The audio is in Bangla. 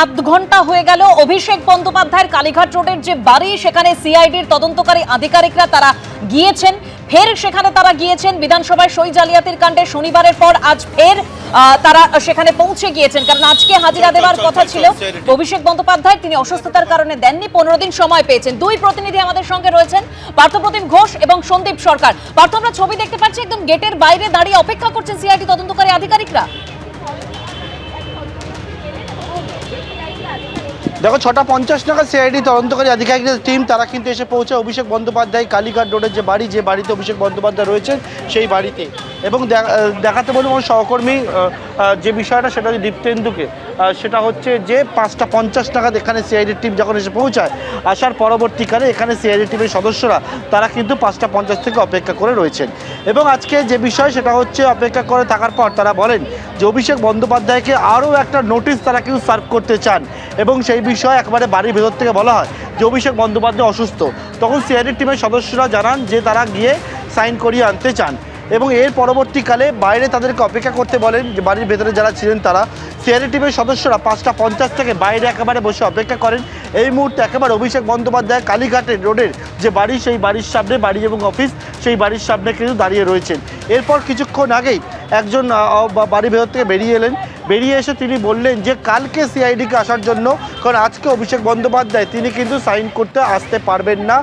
আধ ঘন্টা হয়ে গেল অভিষেক বন্দ্যোপাধ্যায়ের কালীঘাট রোডের যে বাড়ি, সেখানে সিআইডির তদন্তকারী আধিকারিকরা তারা গিয়েছেন। ফের সেখানে তারা গিয়েছেন বিধানসভায় সই জালিয়াতির কাণ্ডে শনিবারের পর আজ ফের তারা সেখানে পৌঁছে গিয়েছেন, কারণ আজকে হাজিরা দেওয়ার কথা ছিল অভিষেক বন্দ্যোপাধ্যায়। তিনি অসুস্থতার কারণে দেননি, 15 দিন সময় পেয়েছেন। দুই প্রতিনিধি আমাদের সঙ্গে রয়েছেন, পার্থপ্রতিম ঘোষ এবং সন্দীপ সরকার। পার্থ, আমরা ছবি দেখতে পাচ্ছি একদম গেটের বাইরে দাঁড়িয়ে অপেক্ষা করছেন সিআইডি তদন্তকারী আধিকারিকরা। দেখো 6:50 নাগাদ সিআইডি তদন্তকারী আধিকারিকদের টিম তারা কিন্তু এসে পৌঁছায় অভিষেক বন্দ্যোপাধ্যায় কালীঘাট রোডের যে বাড়িতে অভিষেক বন্দ্যোপাধ্যায় রয়েছেন সেই বাড়িতে। এবং দেখাতে বলবো আমার সহকর্মী যে বিষয়টা সেটা হচ্ছে দীপ্তেন্দুকে, সেটা হচ্ছে যে 5:50 নাগাদ এখানে সিআইডির টিম যখন এসে পৌঁছায়, আসার পরবর্তীকালে এখানে সিআইডি টিমের সদস্যরা তারা কিন্তু 5:50 থেকে অপেক্ষা করে রয়েছেন। এবং আজকে যে বিষয় সেটা হচ্ছে অপেক্ষা করে থাকার পর তারা বলেন যে অভিষেক বন্দ্যোপাধ্যায়কে আরও একটা নোটিশ তারা কিন্তু সার্ভ করতে চান। এবং সেই বিষয়ে একেবারে বাড়ির ভেতর থেকে বলা হয় যে অভিষেক বন্দ্যোপাধ্যায় অসুস্থ। তখন সিআইডি টিমের সদস্যরা জানান যে তারা গিয়ে সাইন করিয়ে আনতে চান। এবং এর পরবর্তীকালে বাইরে তাদেরকে অপেক্ষা করতে বলেন, যে বাড়ির ভেতরে যারা ছিলেন তারা। সিআইডি টিমের সদস্যরা 5:50 থেকে বাইরে একেবারে বসে অপেক্ষা করেন। এই মুহূর্তে একেবারে অভিষেক বন্দ্যোপাধ্যায় কালীঘাটের রোডের যে বাড়ি, সেই বাড়ির সামনে, বাড়ি এবং অফিস সেই বাড়ির সামনে কিন্তু দাঁড়িয়ে রয়েছেন। এরপর কিছুক্ষণ আগেই একজন বাড়ির ভেতর থেকে বেরিয়ে এসে তিনি বললেন যে কালকে সিআইডিকে আসার জন্য, কারণ আজকে অভিষেক বন্দ্যোপাধ্যায় তিনি কিন্তু সাইন করতে আসতে পারবেন না।